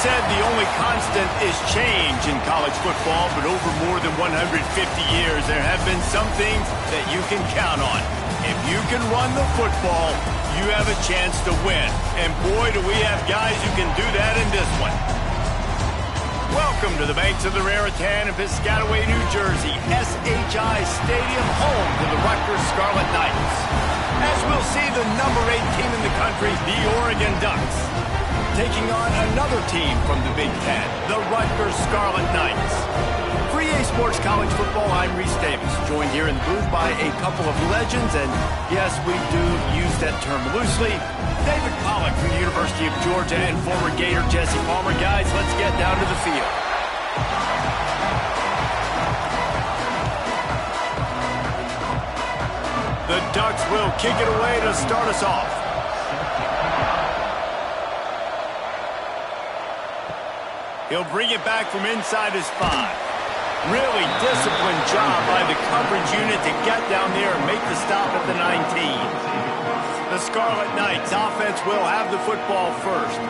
said the only constant is change in college football, but over more than 150 years, there have been some things that you can count on. If you can run the football, you have a chance to win. And boy, do we have guys who can do that in this one. Welcome to the banks of the Raritan in Piscataway, New Jersey. SHI Stadium, home to the Rutgers Scarlet Knights. As we'll see, the number 8 team in the country, the Oregon Ducks, taking on another team from the Big Ten, the Rutgers Scarlet Knights. For EA Sports College Football, I'm Reese Davis, joined here in the booth by a couple of legends, and yes, we do use that term loosely. David Pollack from the University of Georgia and former Gator Jesse Palmer. Guys, let's get down to the field. The Ducks will kick it away to start us off. He'll bring it back from inside his 5. Really disciplined job by the coverage unit to get down there and make the stop at the 19. The Scarlet Knights offense will have the football first.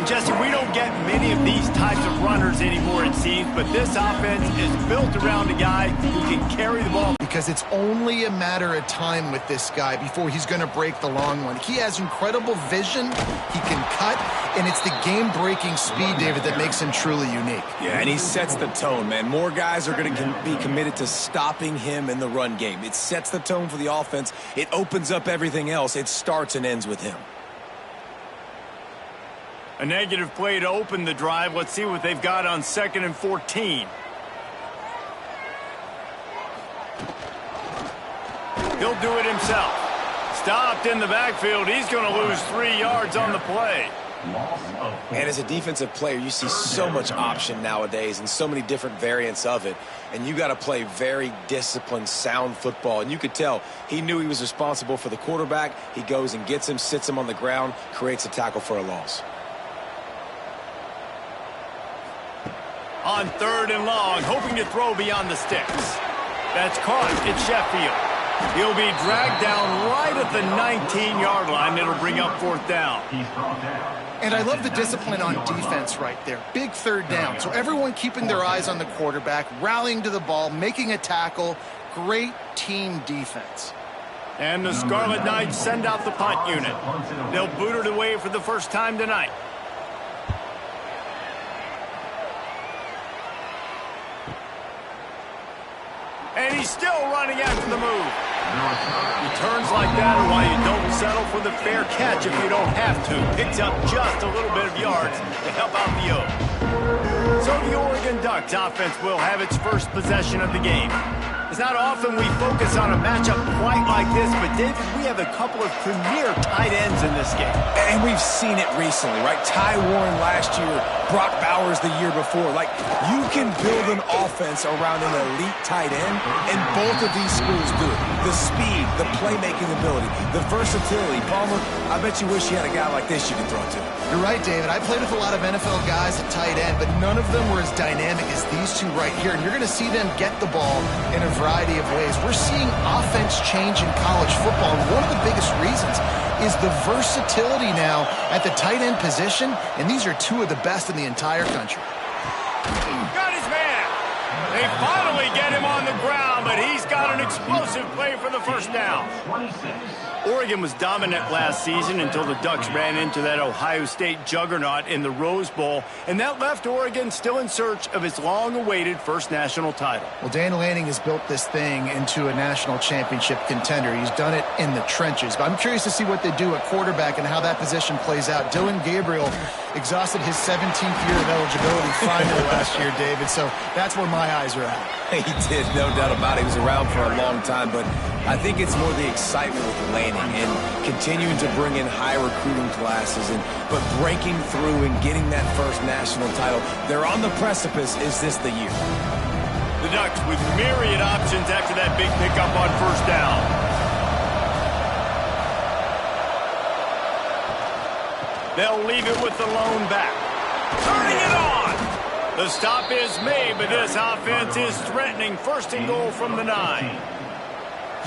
Jesse, we don't get many of these types of runners anymore, it seems, but this offense is built around a guy who can carry the ball. Because it's only a matter of time with this guy before he's going to break the long one. He has incredible vision, he can cut, and it's the game-breaking speed, David, that makes him truly unique. Yeah, and he sets the tone, man. More guys are going to be committed to stopping him in the run game. It sets the tone for the offense. It opens up everything else. It starts and ends with him. A negative play to open the drive. Let's see what they've got on 2nd and 14. He'll do it himself. Stopped in the backfield. He's going to lose 3 yards on the play. And as a defensive player, you see so much option nowadays and so many different variants of it. And you got to play very disciplined, sound football. And you could tell he knew he was responsible for the quarterback. He goes and gets him, sits him on the ground, creates a tackle for a loss. On 3rd and long, hoping to throw beyond the sticks. That's caught. It's Sheffield. He'll be dragged down right at the 19-yard line. It'll bring up 4th down. And I love the discipline on defense right there. Big 3rd down. So everyone keeping their eyes on the quarterback, rallying to the ball, making a tackle. Great team defense. And the Scarlet Knights send out the punt unit. They'll boot it away for the first time tonight. And he's still running after the move. Returns like that are why you don't settle for the fair catch if you don't have to. Picks up just a little bit of yards to help out the O. So the Oregon Ducks offense will have its first possession of the game. It's not often we focus on a matchup quite like this, but David, we have a couple of premier tight ends in this game. And we've seen it recently, right? Ty Warren last year, Brock Bowers the year before. Like, you can build an offense around an elite tight end, and both of these schools do it. The speed, the playmaking ability, the versatility. Palmer, I bet you wish you had a guy like this you could throw to. You're right, David. I played with a lot of NFL guys at tight end, but none of them were as dynamic as these two right here. And you're going to see them get the ball in a variety of ways. We're seeing offense change in college football, and one of the biggest reasons is the versatility now at the tight end position, and these are two of the best in the entire country. Got his man. They finally get him on the ground, but he's got an explosive play for the first down. Oregon was dominant last season until the Ducks ran into that Ohio State juggernaut in the Rose Bowl, and that left Oregon still in search of its long-awaited first national title. Well, Dan Lanning has built this thing into a national championship contender. He's done it in the trenches, but I'm curious to see what they do at quarterback and how that position plays out. Dylan Gabriel exhausted his 17th year of eligibility finally last year, David, so that's where my eyes are at. He did, no doubt about it. He was around for a long time, but I think it's more the excitement with Lanning and continuing to bring in high recruiting classes, but breaking through and getting that first national title. They're on the precipice. Is this the year? The Ducks with myriad options after that big pickup on 1st down. They'll leave it with the lone back. Turning it on. The stop is made, but this offense is threatening 1st and goal from the 9.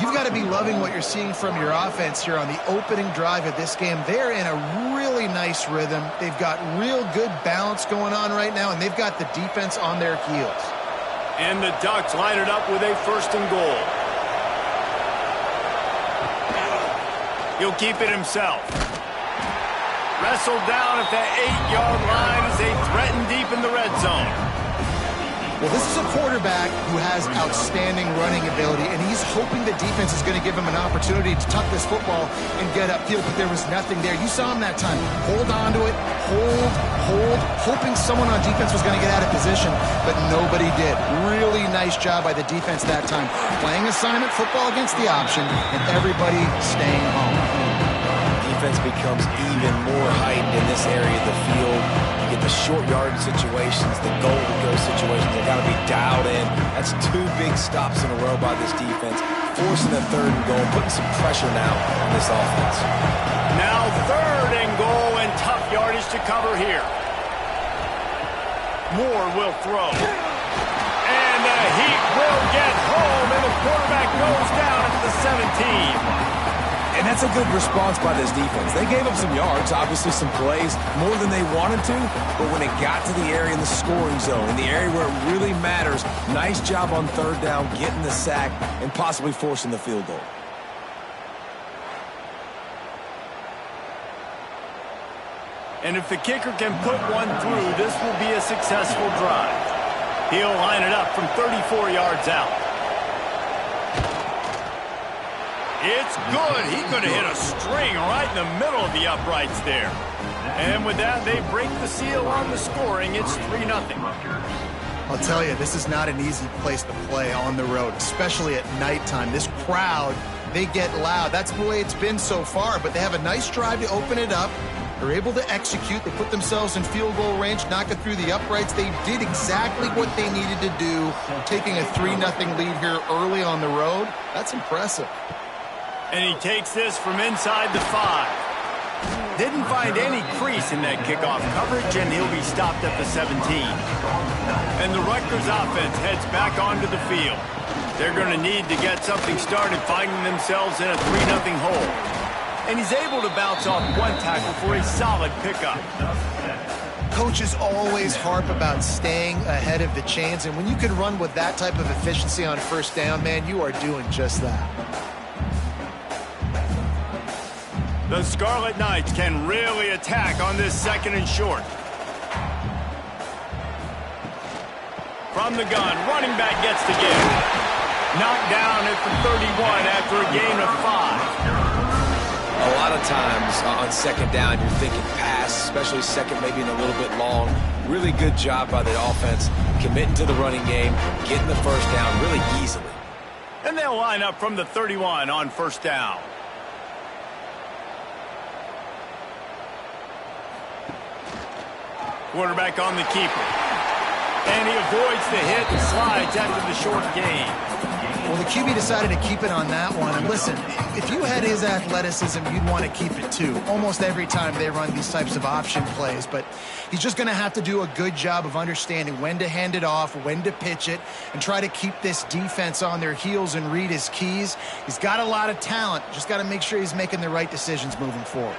You've got to be loving what you're seeing from your offense here on the opening drive of this game. They're in a really nice rhythm. They've got real good balance going on right now, and they've got the defense on their heels. And the Ducks line it up with a 1st and goal. He'll keep it himself. Wrestled down at the 8-yard line as they threaten deep in the red zone. Well, this is a quarterback who has outstanding running ability, and he's hoping the defense is going to give him an opportunity to tuck this football and get upfield, but there was nothing there. You saw him that time. Hold on to it, hold, hoping someone on defense was going to get out of position, but nobody did. Really nice job by the defense that time. Playing assignment football against the option, and everybody staying home. Defense becomes even more heightened in this area of the field. You get the short yard situations, the goal-to-go situations. They've got to be dialed in. That's 2 big stops in a row by this defense, forcing the 3rd and goal, putting some pressure now on this offense. Now 3rd and goal, and tough yardage to cover here. Moore will throw. And the Heat will get home, and the quarterback goes down at the 17. And that's a good response by this defense. They gave up some yards, obviously some plays, more than they wanted to, but when it got to the area in the scoring zone, in the area where it really matters, nice job on 3rd down, getting the sack, and possibly forcing the field goal. And if the kicker can put one through, this will be a successful drive. He'll line it up from 34 yards out. It's good. He could have hit a string right in the middle of the uprights there. And with that, they break the seal on the scoring. It's 3-0. I'll tell you, this is not an easy place to play on the road, especially at nighttime. This crowd, they get loud. That's the way it's been so far, but they have a nice drive to open it up. They're able to execute. They put themselves in field goal range, knock it through the uprights. They did exactly what they needed to do, taking a 3-0 lead here early on the road. That's impressive. And he takes this from inside the 5. Didn't find any crease in that kickoff coverage, and he'll be stopped at the 17. And the Rutgers offense heads back onto the field. They're going to need to get something started, finding themselves in a 3-0 hole. And he's able to bounce off 1 tackle for a solid pickup. Coaches always harp about staying ahead of the chains, and when you can run with that type of efficiency on 1st down, man, you are doing just that. The Scarlet Knights can really attack on this 2nd and short. From the gun, running back gets the give. Knocked down at the 31 after a gain of 5. A lot of times on 2nd down, you're thinking pass, especially 2nd, maybe in a little bit long. Really good job by the offense, committing to the running game, getting the 1st down really easily. And they'll line up from the 31 on 1st down. Quarterback on the keeper. And he avoids the hit and slides after the short gain. Well, the QB decided to keep it on that one. And listen, if you had his athleticism, you'd want to keep it too. Almost every time they run these types of option plays. But he's just going to have to do a good job of understanding when to hand it off, when to pitch it, and try to keep this defense on their heels and read his keys. He's got a lot of talent. Just got to make sure he's making the right decisions moving forward.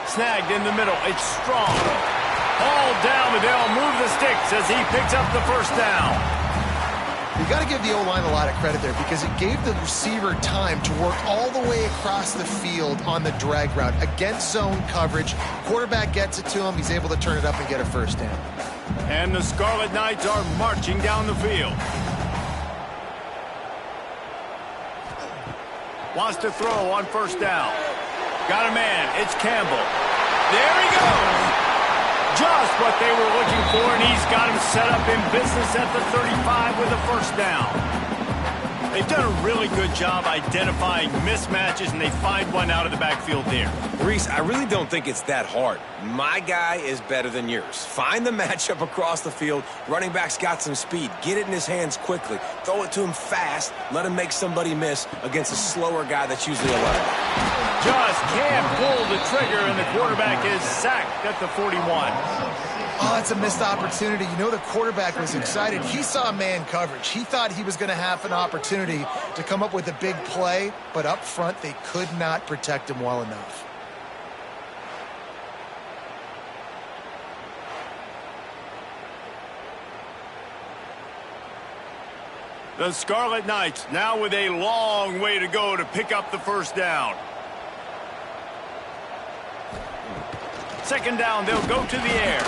Snagged in the middle. It's strong. All down, but they'll move the sticks as he picks up the 1st down. You've got to give the O-line a lot of credit there because it gave the receiver time to work all the way across the field on the drag route against zone coverage. Quarterback gets it to him. He's able to turn it up and get a 1st down. And the Scarlet Knights are marching down the field. Wants to throw on 1st down. Got a man. It's Campbell. There he goes. Just what they were looking for, and he's got him set up in business at the 35 with a 1st down. They've done a really good job identifying mismatches, and they find one out of the backfield there. Reese, I really don't think it's that hard. My guy is better than yours. Find the matchup across the field. Running back's got some speed. Get it in his hands quickly. Throw it to him fast. Let him make somebody miss against a slower guy that's usually a running back. Just can't pull the trigger, and the quarterback is sacked at the 41. Oh, it's a missed opportunity. You know the quarterback was excited. He saw man coverage. He thought he was going to have an opportunity to come up with a big play, but up front they could not protect him well enough. The Scarlet Knights now with a long way to go to pick up the first down. Second down, they'll go to the air.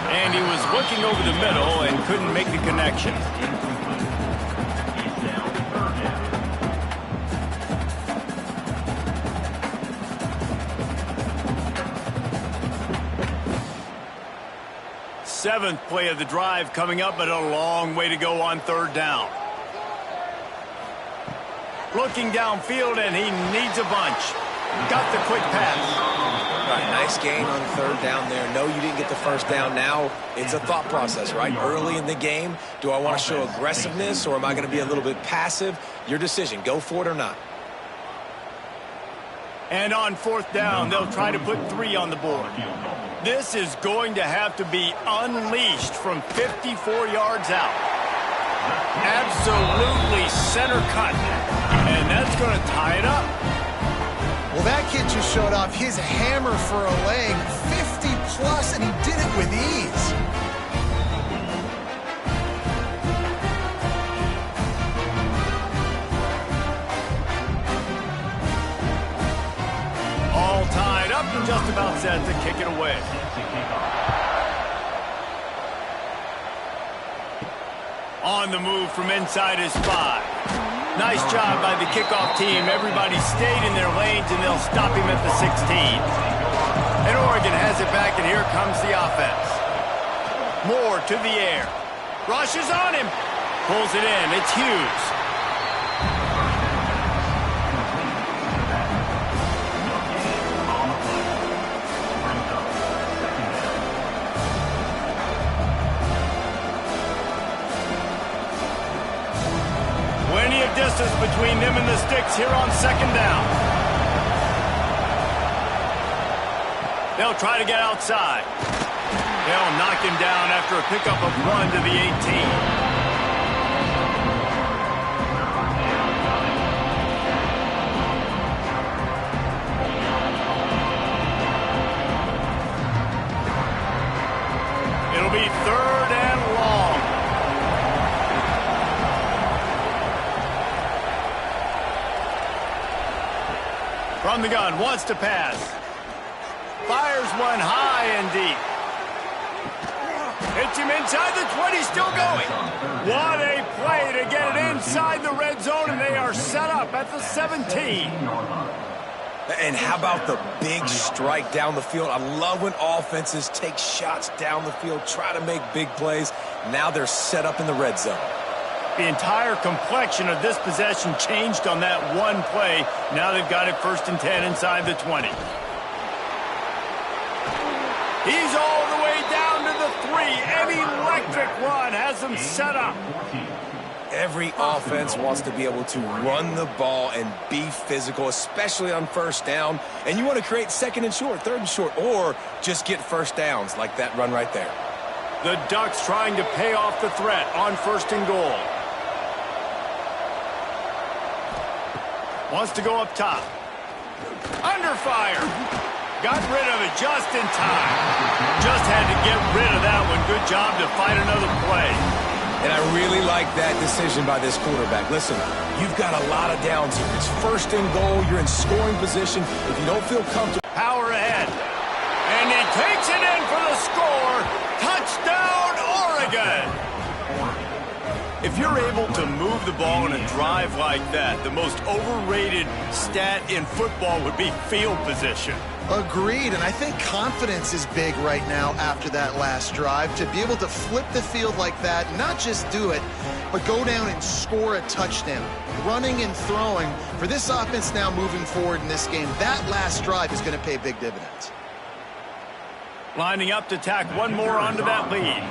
And he was looking over the middle and couldn't make the connection. Seventh play of the drive coming up, but a long way to go on third down. Looking downfield, and he needs a bunch. Got the quick pass. All right, nice gain on third down there. No, you didn't get the first down. Now it's a thought process, right? Early in the game, do I want to show aggressiveness or am I going to be a little bit passive? Your decision. Go for it or not. And on fourth down, they'll try to put 3 on the board. This is going to have to be unleashed from 54 yards out. Absolutely center cut. And that's going to tie it up. Well, that kid just showed off his hammer for a leg, 50-plus, and he did it with ease. All tied up and just about set to kick it away. On the move from inside his 5. Nice job by the kickoff team. Everybody stayed in their lanes, and they'll stop him at the 16. And Oregon has it back, and here comes the offense. Moore to the air. Rushes on him. Pulls it in. It's Hughes. Distance between them and the sticks here on second down. They'll try to get outside. They'll knock him down after a pickup of 1 to the 18. It'll be third and long. From the gun, wants to pass. Fires one high and deep. Hits him inside the 20, still going. What a play to get it inside the red zone, and they are set up at the 17. And how about the big strike down the field? I love when offenses take shots down the field, try to make big plays. Now they're set up in the red zone. The entire complexion of this possession changed on that one play. Now they've got it first and 10 inside the 20. He's all the way down to the 3. An electric run has them set up. Every offense wants to be able to run the ball and be physical, especially on first down. And you want to create second and short, third and short, or just get first downs like that run right there. The Ducks trying to pay off the threat on first and goal. Wants to go up top. Under fire. Got rid of it just in time. Just had to get rid of that one. Good job to fight another play. And I really like that decision by this quarterback. Listen, you've got a lot of downs here. It's first and goal. You're in scoring position. If you don't feel comfortable. Power ahead. And he takes it in for the score. Touchdown, Oregon. If you're able to move the ball in a drive like that, the most overrated stat in football would be field position. Agreed, and I think confidence is big right now after that last drive. To be able to flip the field like that, not just do it, but go down and score a touchdown. Running and throwing, for this offense now moving forward in this game, that last drive is going to pay big dividends. Lining up to tack one more onto that lead.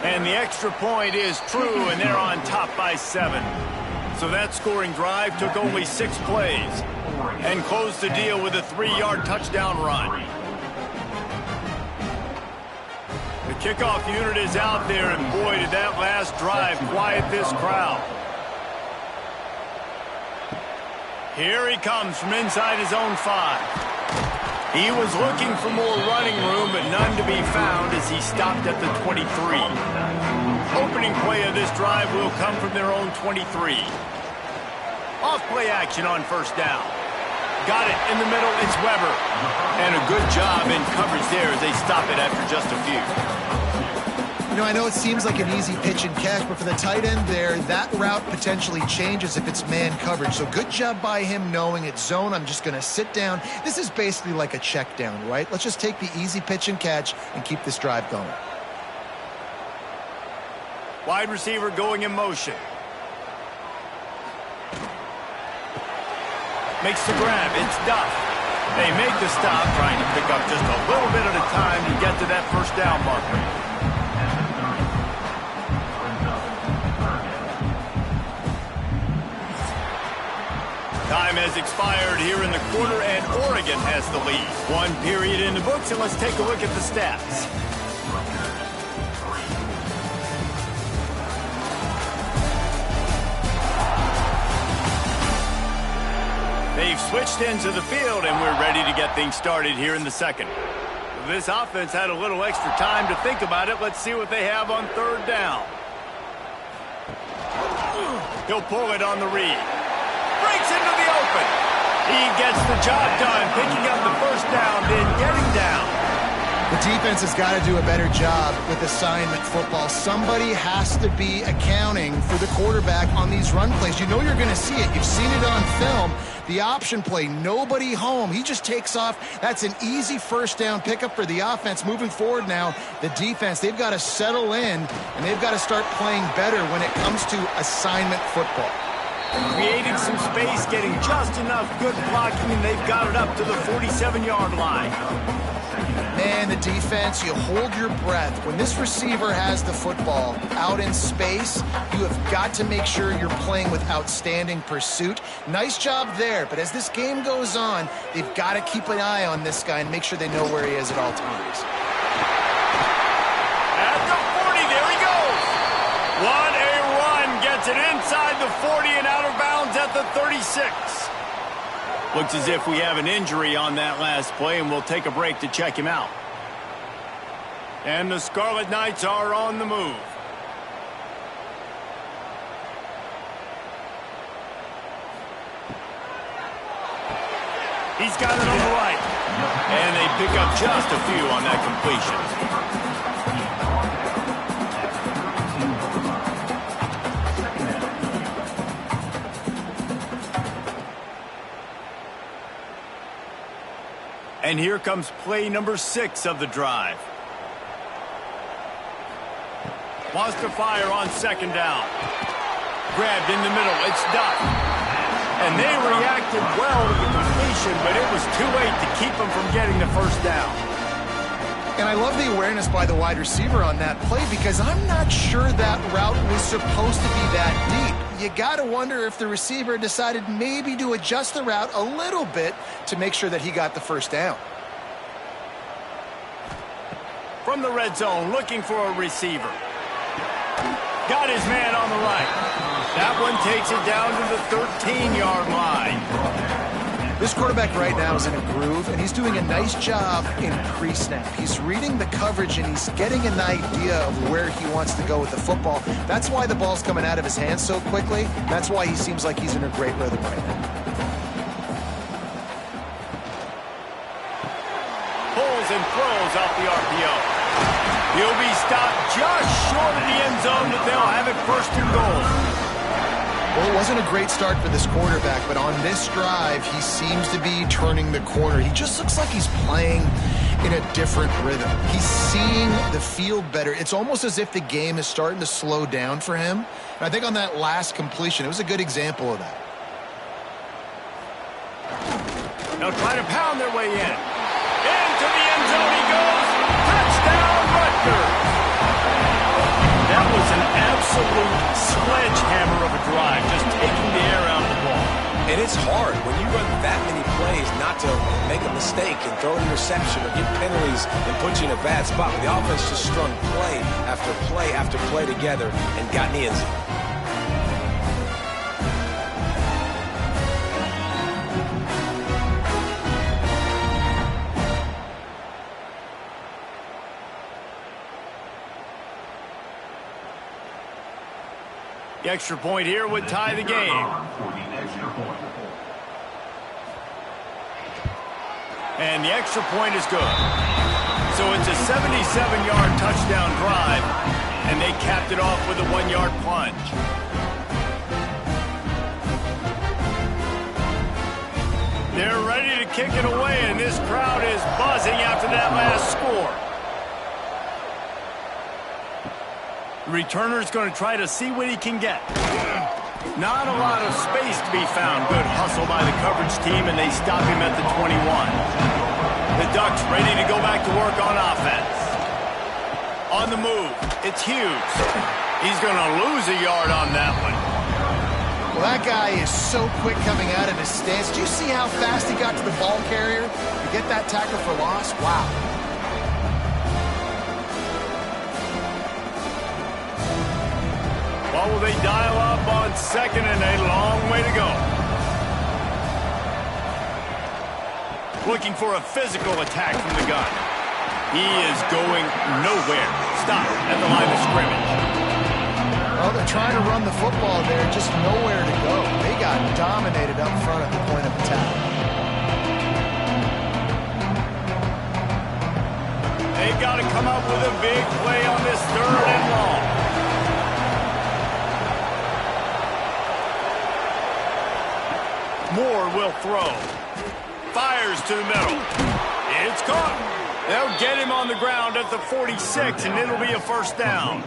And the extra point is true, and they're on top by 7. So that scoring drive took only 6 plays and closed the deal with a 3-yard touchdown run. The kickoff unit is out there, and boy, did that last drive quiet this crowd. Here he comes from inside his own 5. He was looking for more running room, but none to be found as he stopped at the 23. Opening play of this drive will come from their own 23. Off play action on first down. Got it in the middle, it's Weber. And a good job in coverage there as they stop it after just a few. You know, I know it seems like an easy pitch and catch, but for the tight end there, that route potentially changes if it's man coverage. So good job by him knowing it's zone. I'm just going to sit down. This is basically like a check down, right? Let's just take the easy pitch and catch and keep this drive going. Wide receiver going in motion. Makes the grab. It's Duff. They make the stop, trying to pick up just a little bit at a time to get to that first down marker. Time has expired here in the quarter, and Oregon has the lead. 1 period in the books, and let's take a look at the stats. They've switched into the field, and we're ready to get things started here in the second. This offense had a little extra time to think about it. Let's see what they have on third down. He'll pull it on the read. Breaks into the open. He gets the job done, picking up the first down, then getting down. The defense has got to do a better job with assignment football. Somebody has to be accounting for the quarterback on these run plays. You know you're going to see it. You've seen it on film. The option play, nobody home. He just takes off. That's an easy first down pickup for the offense. Moving forward now, the defense, they've got to settle in, and they've got to start playing better when it comes to assignment football. Creating some space, getting just enough good blocking, and they've got it up to the 47-yard line. Man, the defense, you hold your breath. When this receiver has the football out in space, you have got to make sure you're playing with outstanding pursuit. Nice job there, but as this game goes on, they've got to keep an eye on this guy and make sure they know where he is at all times. At the 40, there he goes. What a run. Gets it inside the 40 and out of bounds at the 36. Looks as if we have an injury on that last play, and we'll take a break to check him out. And the Scarlet Knights are on the move. He's got it on the right. And they pick up just a few on that completion. And here comes play number 6 of the drive. Wants to fire on second down. Grabbed in the middle. It's Duff. And they reacted well to the completion, but it was too late to keep them from getting the first down. And I love the awareness by the wide receiver on that play because I'm not sure that route was supposed to be that deep. You got to wonder if the receiver decided maybe to adjust the route a little bit to make sure that he got the first down. From the red zone, looking for a receiver. Got his man on the right. That one takes it down to the 13-yard line. This quarterback right now is in a groove, and he's doing a nice job in pre-snap. He's reading the coverage, and he's getting an idea of where he wants to go with the football. That's why the ball's coming out of his hands so quickly. That's why he seems like he's in a great rhythm right now. Pulls and throws off the RPO. He'll be stopped just short of the end zone, but they'll have it first and goal. Well, it wasn't a great start for this quarterback, but on this drive, he seems to be turning the corner. He just looks like he's playing in a different rhythm. He's seeing the field better. It's almost as if the game is starting to slow down for him. And I think on that last completion, it was a good example of that. They'll try to pound their way in. Into the end zone he goes. Touchdown, Rutgers. sledgehammer of a drive, just taking the air out of the ball. And it's hard when you run that many plays not to make a mistake and throw an interception or get penalties and put you in a bad spot. The offense just strung play after play after play together and got in the end zone. The extra point here would tie the game. And the extra point is good. So it's a 77-yard touchdown drive, and they capped it off with a 1-yard plunge. They're ready to kick it away, and this crowd is buzzing after that last score. The returner's going to try to see what he can get. Not a lot of space to be found. Good hustle by the coverage team, and they stop him at the 21. The Ducks ready to go back to work on offense. On the move, it's Hughes. He's going to lose a yard on that one. Well, that guy is so quick coming out of his stance. Do you see how fast he got to the ball carrier to get that tackle for loss? Wow. Well, will they dial up on second and a long way to go? Looking for a physical attack from the gun. He is going nowhere. Stop at the line of scrimmage. Well, they're trying to run the football there, just nowhere to go. They got dominated up front at the point of attack. They've got to come up with a big play on this 3rd and long. Moore will throw. Fires to the middle. It's caught. They'll get him on the ground at the 46, and it'll be a 1st down.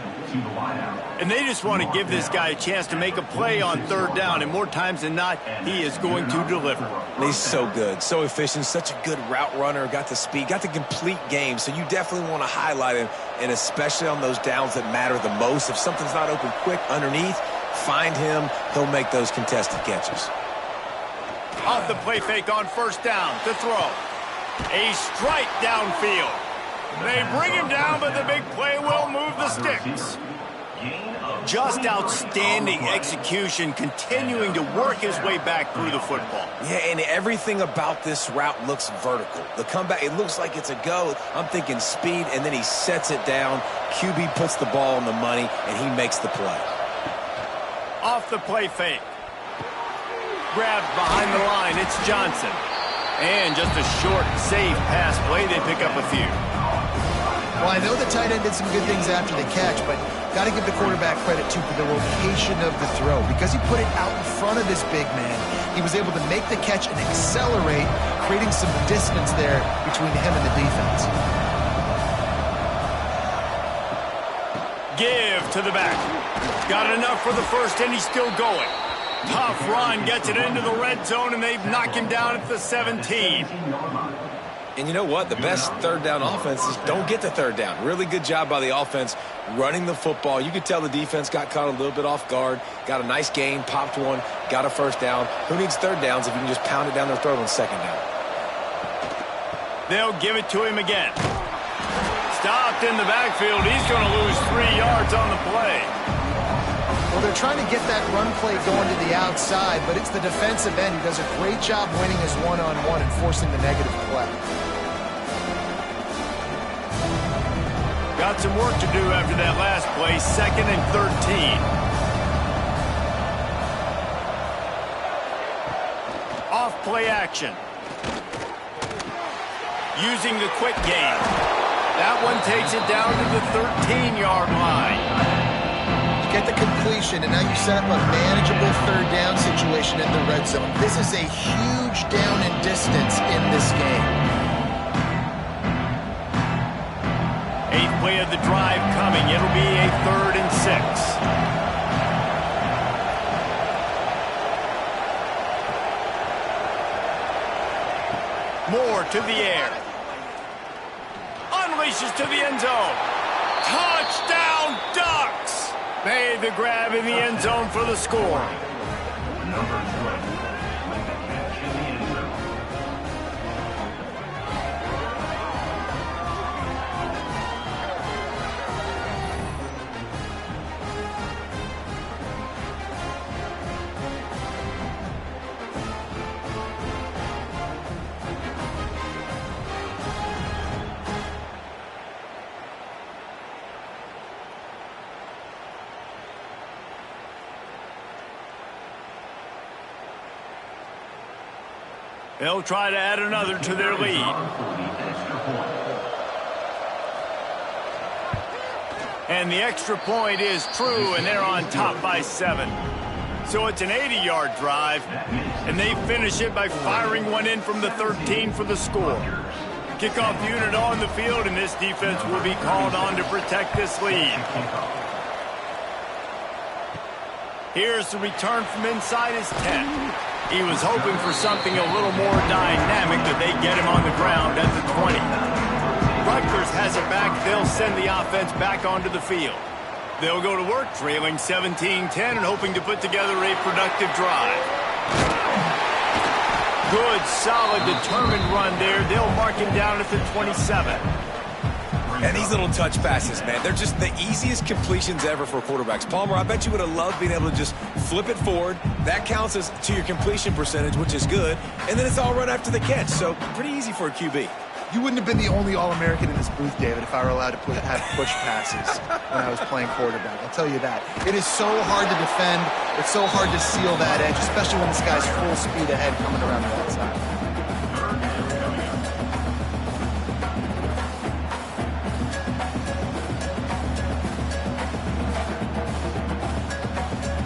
And they just want to give this guy a chance to make a play on 3rd down, and more times than not, he is going to deliver. He's so good, so efficient, such a good route runner, got the speed, got the complete game, so you definitely want to highlight him, and especially on those downs that matter the most. If something's not open quick underneath, find him. He'll make those contested catches. Off the play fake on 1st down to throw. A strike downfield. They bring him down, but the big play will move the sticks. Just outstanding execution, continuing to work his way back through the football. Yeah, and everything about this route looks vertical. The comeback, it looks like it's a go. I'm thinking speed, and then he sets it down. QB puts the ball on the money, and he makes the play. Off the play fake. Grabbed behind the line, it's Johnson. And just a short, safe pass play, they pick up a few. Well, I know the tight end did some good things after the catch, but got to give the quarterback credit, too, for the location of the throw. Because he put it out in front of his big man, he was able to make the catch and accelerate, creating some distance there between him and the defense. Give to the back. Got enough for the 1st, and he's still going. Tough run, gets it into the red zone, and they've knocked him down at the 17. And you know what? The best 3rd down offenses don't get to 3rd down. Really good job by the offense running the football. You could tell the defense got caught a little bit off guard, got a nice gain, popped one, got a 1st down. Who needs 3rd downs if you can just pound it down their throat on 2nd down? They'll give it to him again. Stopped in the backfield. He's going to lose 3 yards on the play. Well, they're trying to get that run play going to the outside, but it's the defensive end who does a great job winning his one-on-one and forcing the negative play. Got some work to do after that last play, 2nd and 13. Off play action. Using the quick game. That one takes it down to the 13-yard line. Get the completion, and now you set up a manageable 3rd down situation in the red zone. This is a huge down in distance in this game. 8th play of the drive coming. It'll be a 3rd and 6. Moore to the air. Unleashes to the end zone. Touchdown, Ducks! Made the grab in the end zone for the score. They'll try to add another to their lead. And the extra point is true, and they're on top by 7. So it's an 80-yard drive, and they finish it by firing one in from the 13 for the score. Kickoff unit on the field, and this defense will be called on to protect this lead. Here's the return from inside his 10. He was hoping for something a little more dynamic, that they get him on the ground at the 20. Rutgers has it back. They'll send the offense back onto the field. They'll go to work trailing 17-10 and hoping to put together a productive drive. Good, solid, determined run there. They'll mark him down at the 27. And these little touch passes, man, they're just the easiest completions ever for quarterbacks. Palmer, I bet you would have loved being able to just flip it forward. That counts as to your completion percentage, which is good. And then it's all right after the catch, so pretty easy for a QB. You wouldn't have been the only All-American in this booth, David, if I were allowed to have push passes when I was playing quarterback. I'll tell you that. It is so hard to defend. It's so hard to seal that edge, especially when this guy's full speed ahead coming around the outside.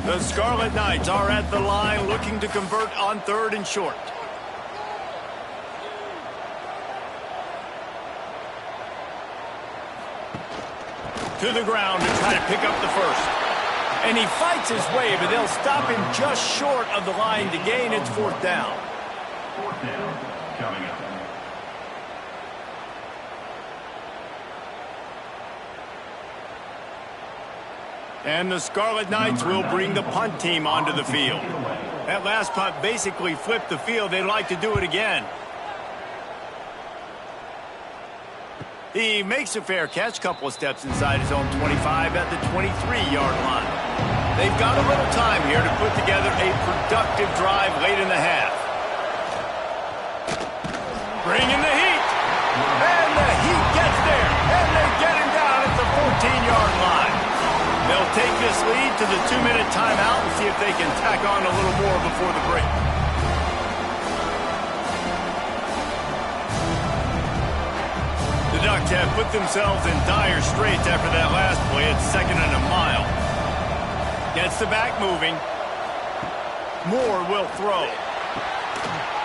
The Scarlet Knights are at the line looking to convert on 3rd and short. To the ground to try to pick up the first. And he fights his way, but they'll stop him just short of the line to gain. It's 4th down. 4th down coming up. And the Scarlet Knights will bring the punt team onto the field. That last punt basically flipped the field. They'd like to do it again. He makes a fair catch, couple of steps inside his own 25 at the 23-yard line. They've got a little time here to put together a productive drive late in the half. Bring in the heat. And the heat gets there. And they get him down at the 14-yard line. They'll take this lead to the 2-minute timeout and see if they can tack on a little more before the break. The Ducks have put themselves in dire straits after that last play. It's 2nd and a mile. Gets the back moving. Moore will throw.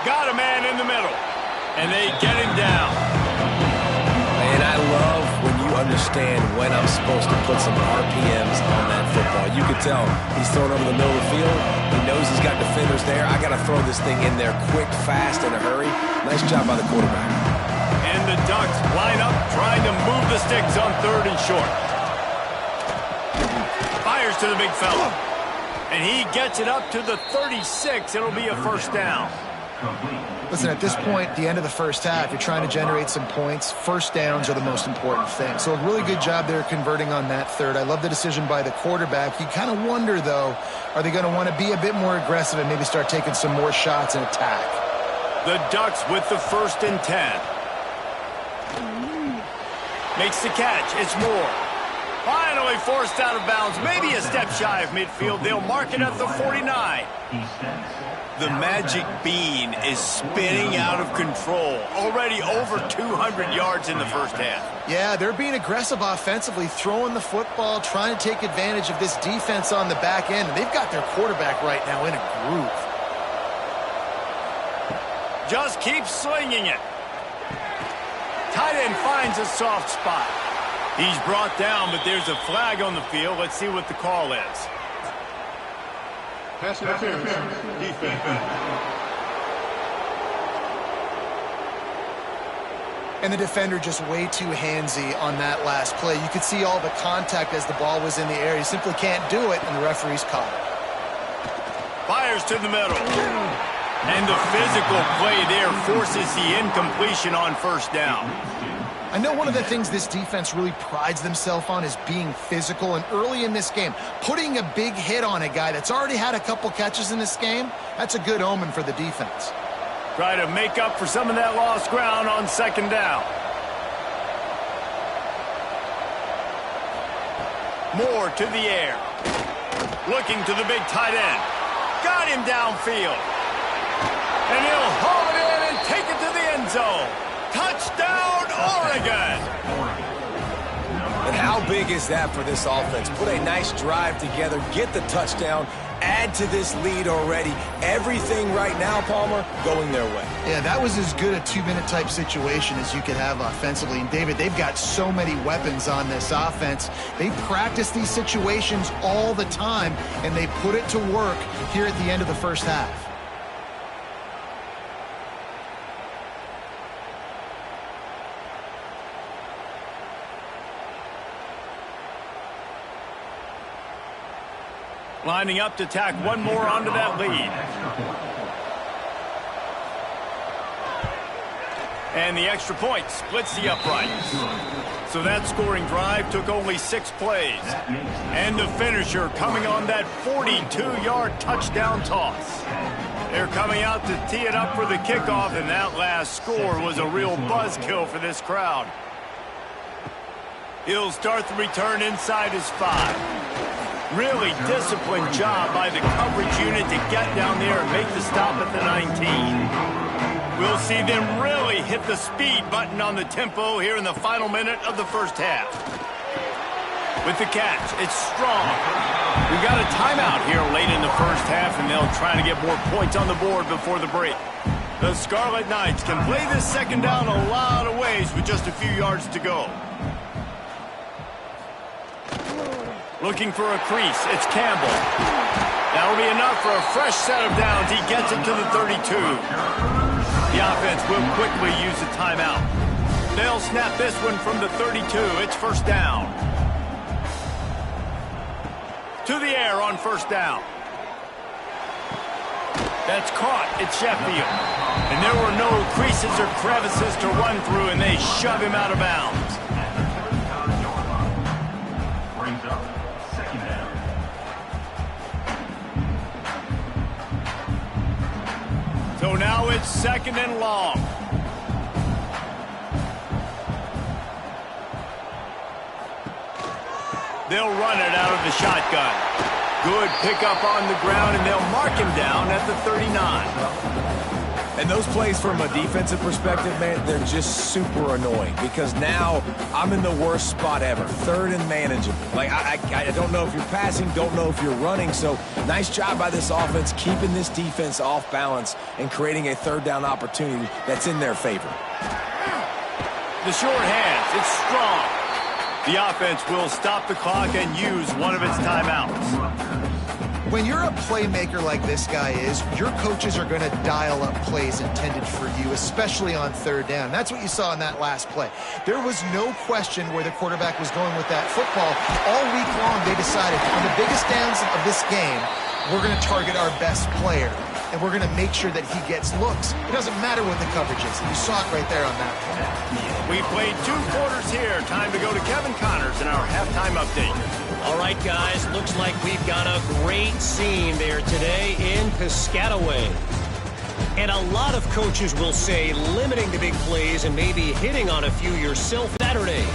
Got a man in the middle. And they get him down. And I love when you understand when I'm supposed to put some RPMs on that football. You can tell he's throwing over the middle of the field. He knows he's got defenders there. I got to throw this thing in there quick, fast, in a hurry. Nice job by the quarterback. And the Ducks line up, trying to move the sticks on 3rd and short. Fires to the big fella. And he gets it up to the 36. It'll be a 1st down. Listen, at this point, the end of the first half, you're trying to generate some points. First downs are the most important thing. So a really good job there converting on that 3rd. I love the decision by the quarterback. You kind of wonder, though, are they going to want to be a bit more aggressive and maybe start taking some more shots and attack? The Ducks with the 1st and 10. Makes the catch. It's Moore. Finally forced out of bounds. Maybe a step shy of midfield. They'll mark it at the 49. The magic bean is spinning out of control. Already over 200 yards in the first half. Yeah, they're being aggressive offensively, throwing the football, trying to take advantage of this defense on the back end. And they've got their quarterback right now in a groove. Just keep slinging it. Tight end finds a soft spot. He's brought down, but there's a flag on the field. Let's see what the call is. Pass interference. Defense. And the defender just way too handsy on that last play. You could see all the contact as the ball was in the air. He simply can't do it, and the referee's caught it. Fires to the middle. And the physical play there forces the incompletion on first down. I know one of the things this defense really prides themselves on is being physical, and early in this game, putting a big hit on a guy that's already had a couple catches in this game, that's a good omen for the defense. Try to make up for some of that lost ground on second down. Moore to the air. Looking to the big tight end. Got him downfield. And he'll haul it in and take it to the end zone. Touchdown, Oregon! And how big is that for this offense? Put a nice drive together, get the touchdown, add to this lead already. Everything right now, Palmer, going their way. Yeah, that was as good a two-minute type situation as you could have offensively. And, David, they've got so many weapons on this offense. They practice these situations all the time, and they put it to work here at the end of the first half. Lining up to tack one more onto that lead. And the extra point splits the uprights. So that scoring drive took only 6 plays. And the finisher coming on that 42-yard touchdown toss. They're coming out to tee it up for the kickoff, and that last score was a real buzzkill for this crowd. He'll start the return inside his 5. Really disciplined job by the coverage unit to get down there and make the stop at the 19. We'll see them really hit the speed button on the tempo here in the final minute of the first half. With the catch, it's strong. We've got a timeout here late in the first half, and they'll try to get more points on the board before the break. The Scarlet Knights can play this second down a lot of ways with just a few yards to go. Looking for a crease, it's Campbell. That'll be enough for a fresh set of downs. He gets it to the 32. The offense will quickly use a timeout. They'll snap this one from the 32. It's first down. To the air on first down. That's caught. It's Sheffield. And there were no creases or crevices to run through, and they shove him out of bounds. Brings up second down. So now it's second and long. They'll run it out of the shotgun. Good pickup on the ground, and they'll mark him down at the 39. And those plays from a defensive perspective, man, they're just super annoying because now I'm in the worst spot ever, third and manageable. Like, I don't know if you're passing, don't know if you're running. So nice job by this offense keeping this defense off balance and creating a third down opportunity that's in their favor. The short hands, it's strong. The offense will stop the clock and use one of its timeouts. When you're a playmaker like this guy is, your coaches are going to dial up plays intended for you, especially on third down. That's what you saw in that last play. There was no question where the quarterback was going with that football. All week long, they decided on the biggest downs of this game, we're going to target our best player, and we're going to make sure that he gets looks. It doesn't matter what the coverage is. You saw it right there on that play. We played 2 quarters here. Time to go to Kevin Connors in our halftime update. All right, guys, looks like we've got a great scene there today in Piscataway. And a lot of coaches will say limiting the big plays and maybe hitting on a few yourself Saturday.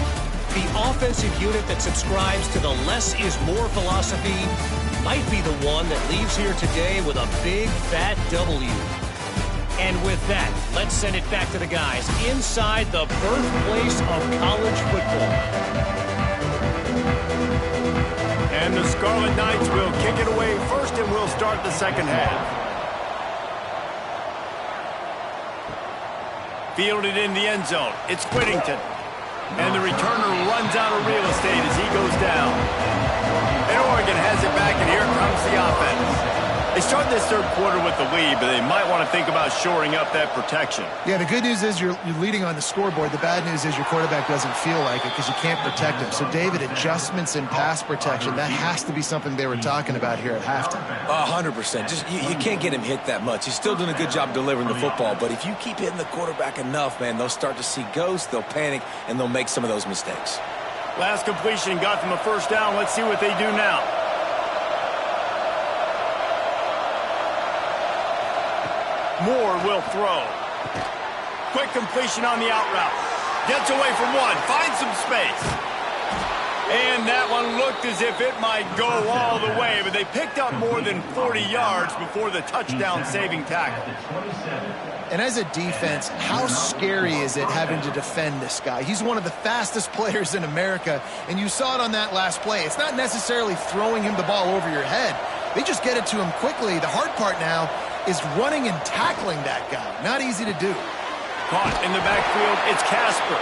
The offensive unit that subscribes to the less is more philosophy might be the one that leaves here today with a big, fat W. And with that, let's send it back to the guys inside the birthplace of college football. And the Scarlet Knights will kick it away first, and we'll start the second half. Fielded in the end zone. It's Whittington. And the returner runs out of real estate as he goes down. And Oregon has it back, and here comes the offense. They started this third quarter with the lead, but they might want to think about shoring up that protection. Yeah, the good news is you're leading on the scoreboard. The bad news is your quarterback doesn't feel like it because you can't protect him. So, David, adjustments in pass protection, that has to be something they were talking about here at halftime. 100%. Just you can't get him hit that much. He's still doing a good job delivering the football, but if you keep hitting the quarterback enough, man, they'll start to see ghosts, they'll panic, and they'll make some of those mistakes. Last completion got them a first down. Let's see what they do now. Moore will throw. Quick completion on the out route. Gets away from one. Finds some space. And that one looked as if it might go all the way, but they picked up more than 40 yards before the touchdown-saving tackle. And as a defense, how scary is it having to defend this guy? He's one of the fastest players in America, and you saw it on that last play. It's not necessarily throwing him the ball over your head. They just get it to him quickly. The hard part now is running and tackling that guy. Not easy to do. Caught in the backfield, it's Casper.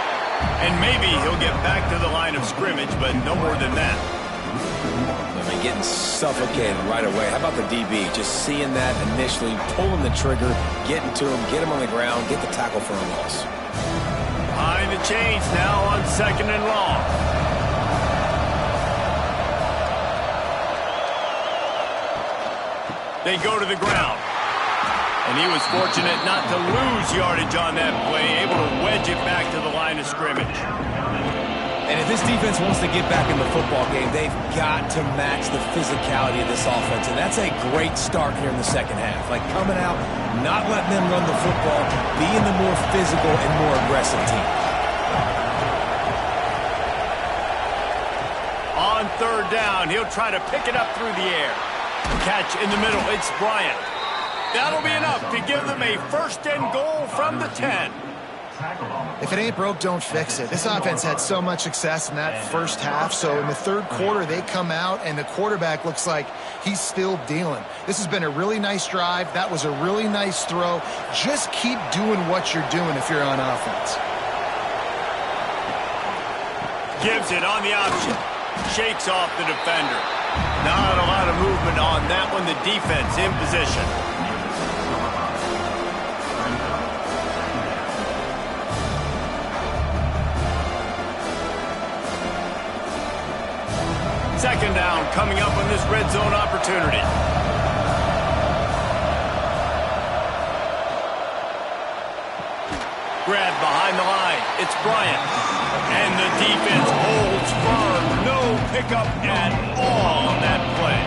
And maybe he'll get back to the line of scrimmage, but no more than that. I mean, getting suffocated right away. How about the DB? Just seeing that initially, pulling the trigger, getting to him, get him on the ground, get the tackle for a loss. Behind the chains now on 2nd and long. They go to the ground. And he was fortunate not to lose yardage on that play, able to wedge it back to the line of scrimmage. And if this defense wants to get back in the football game, they've got to match the physicality of this offense. And that's a great start here in the second half. Like coming out, not letting them run the football, being the more physical and more aggressive team. On 3rd down, he'll try to pick it up through the air. Catch in the middle, it's Bryant. That'll be enough to give them a 1st and goal from the 10. If it ain't broke, don't fix it. This offense had so much success in that first half, so in the third quarter they come out and the quarterback looks like he's still dealing. This has been a really nice drive. That was a really nice throw. Just keep doing what you're doing if you're on offense. Gives it on the option. Shakes off the defender. Not a lot of movement on that one. The defense in position. Second down coming up on this red zone opportunity. Grab behind the line. It's Bryant. And the defense holds firm. No pickup at all on that play.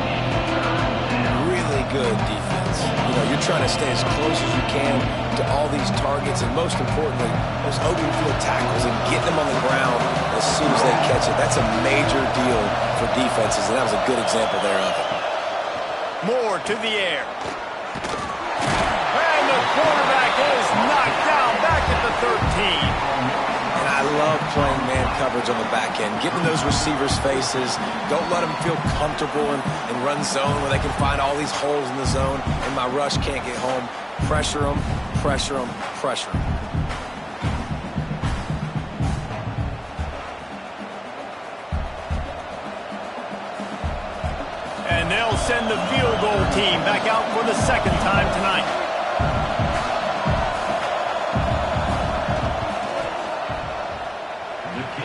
Really good defense. You know, you're trying to stay as close as you can to all these targets, and most importantly, those open field tackles and getting them on the ground as soon as they catch it. That's a major deal for defenses, and that was a good example there of it. Moore to the air. And the quarterback is knocked down back at the 13. And I love playing man coverage on the back end, getting those receivers' faces. Don't let them feel comfortable and run zone where they can find all these holes in the zone, and my rush can't get home. Pressure them, pressure them, pressure them. And they'll send the field goal team back out for the 2nd time tonight.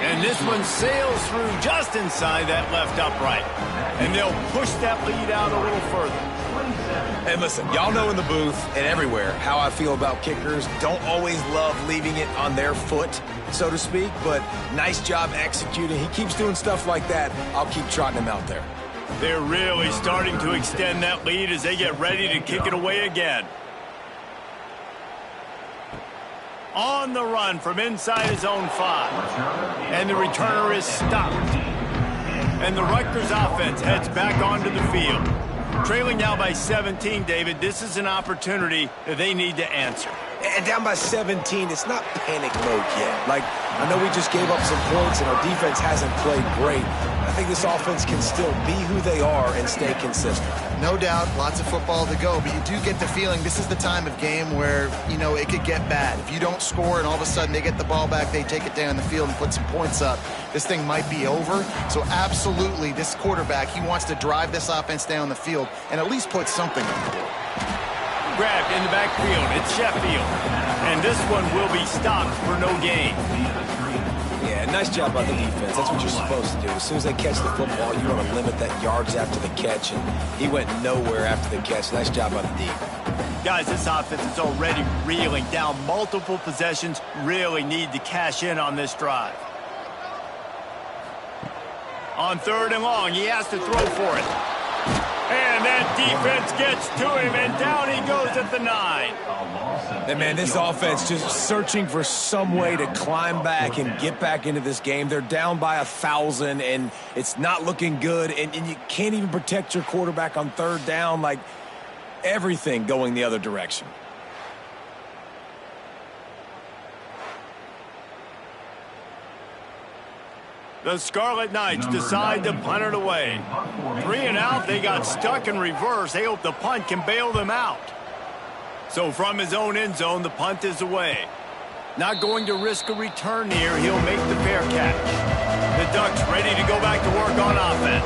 And this one sails through just inside that left upright. And they'll push that lead out a little further. And listen, y'all know in the booth and everywhere how I feel about kickers. Don't always love leaving it on their foot, so to speak, but nice job executing. He keeps doing stuff like that. I'll keep trotting him out there. They're really starting to extend that lead as they get ready to kick it away again. On the run from inside his own 5. And the returner is stopped. And the Rutgers offense heads back onto the field. Trailing now by 17, David, this is an opportunity that they need to answer. And down by 17, it's not panic mode yet. Like, I know we just gave up some points and our defense hasn't played great. I think this offense can still be who they are and stay consistent. No doubt, lots of football to go, but you do get the feeling this is the time of game where, you know, it could get bad. If you don't score and all of a sudden they get the ball back, they take it down the field and put some points up, this thing might be over. So absolutely, this quarterback, he wants to drive this offense down the field and at least put something on the board. Grabbed in the backfield, it's Sheffield. And this one will be stopped for no gain. Yeah, nice job by the defense. That's what you're supposed to do. As soon as they catch the football, you want to limit that yards after the catch, and he went nowhere after the catch. Nice job by the D. Guys, this offense is already reeling down multiple possessions. Really need to cash in on this drive. On 3rd and long, he has to throw for it. And that defense gets to him, and down he goes at the 9. And man, this offense just searching for some way to climb back and get back into this game. They're down by 1,000, and it's not looking good, and you can't even protect your quarterback on 3rd down. Like, everything going the other direction. The Scarlet Knights decide to punt it away. 3 and out, they got stuck in reverse. They hope the punt can bail them out. So from his own end zone, the punt is away. Not going to risk a return here. He'll make the fair catch. The Ducks ready to go back to work on offense.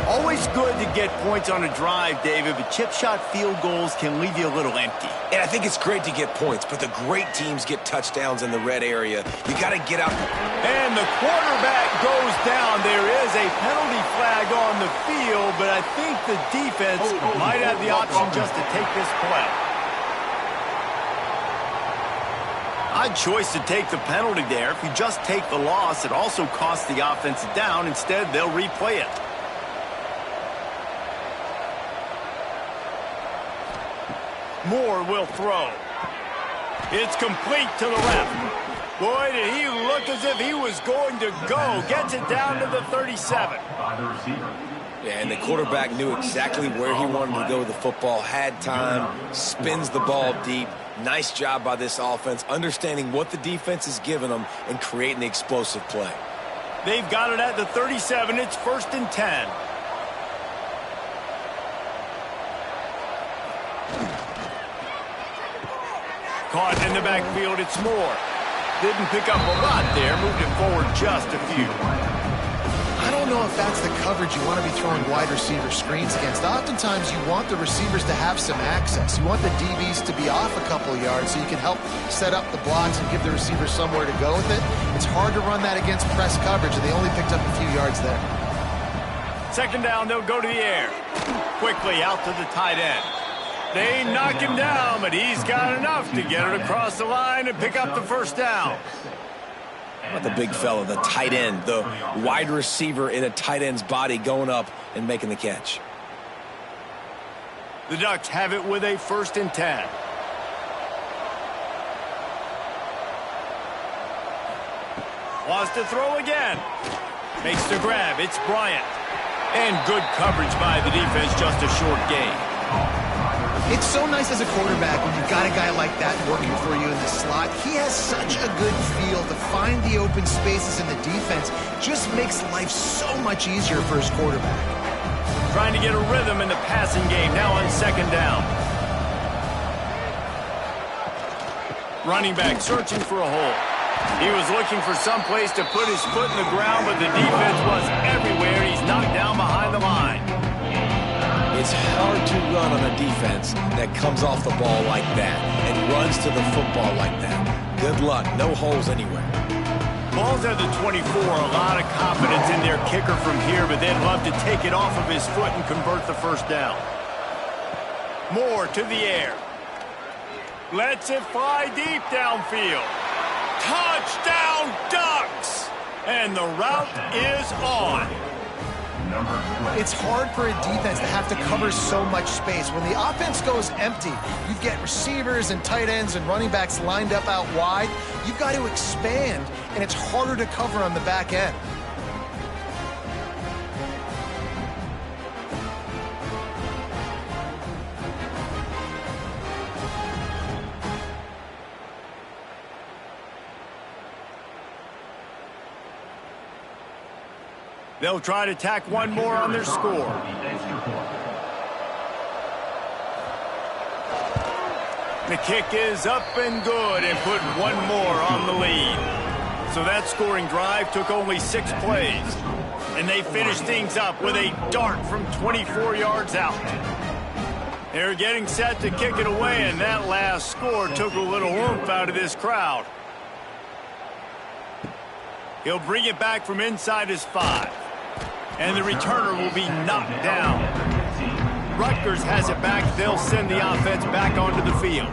Always good to get points on a drive, David, but chip shot field goals can leave you a little empty. And I think it's great to get points, but the great teams get touchdowns in the red area. You got to get out. And the quarterback goes down. There is a penalty flag on the field, but I think the defense might have the option just to take this play. Odd choice to take the penalty there. If you just take the loss, it also costs the offense down. Instead, they'll replay it. Moore will throw. It's complete to the left. Boy, did he look as if he was going to go. Gets it down to the 37. Yeah, and the quarterback knew exactly where he wanted to go with the football, had time, spins the ball deep. Nice job by this offense, understanding what the defense is giving them and creating the explosive play. They've got it at the 37. It's 1st and 10. Caught in the backfield, it's Moore. Didn't pick up a lot there, moved it forward just a few. I don't know if that's the coverage you want to be throwing wide receiver screens against. Oftentimes you want the receivers to have some access. You want the DBs to be off a couple of yards so you can help set up the blocks and give the receiver somewhere to go with it. It's hard to run that against press coverage, and they only picked up a few yards there. 2nd down, they'll go to the air. Quickly out to the tight end. They knock him down, but he's got enough to get it across the line and pick up the 1st down. How about the big fella, the tight end, the wide receiver in a tight end's body going up and making the catch. The Ducks have it with a 1st and 10. Wants to throw again. Makes the grab. It's Bryant. And good coverage by the defense, just a short gain. It's so nice as a quarterback when you've got a guy like that working for you in the slot. He has such a good feel to find the open spaces in the defense. Just makes life so much easier for his quarterback. Trying to get a rhythm in the passing game, now on 2nd down. Running back searching for a hole. He was looking for some place to put his foot in the ground, but the defense was everywhere. He's knocked down behind the line. It's hard to run on a defense that comes off the ball like that and runs to the football like that. Good luck. No holes anywhere. Ball's at the 24. A lot of confidence in their kicker from here, but they'd love to take it off of his foot and convert the 1st down. Moore to the air. Lets it fly deep downfield. Touchdown, Ducks! And the route is on. It's hard for a defense to have to cover so much space. When the offense goes empty, you get receivers and tight ends and running backs lined up out wide. You've got to expand, and it's harder to cover on the back end. They'll try to tack one more on their score. The kick is up and good and put one more on the lead. So that scoring drive took only 6 plays. And they finished things up with a dart from 24 yards out. They're getting set to kick it away, and that last score took a little oomph out of this crowd. He'll bring it back from inside his 5. And the returner will be knocked down. Rutgers has it back. They'll send the offense back onto the field.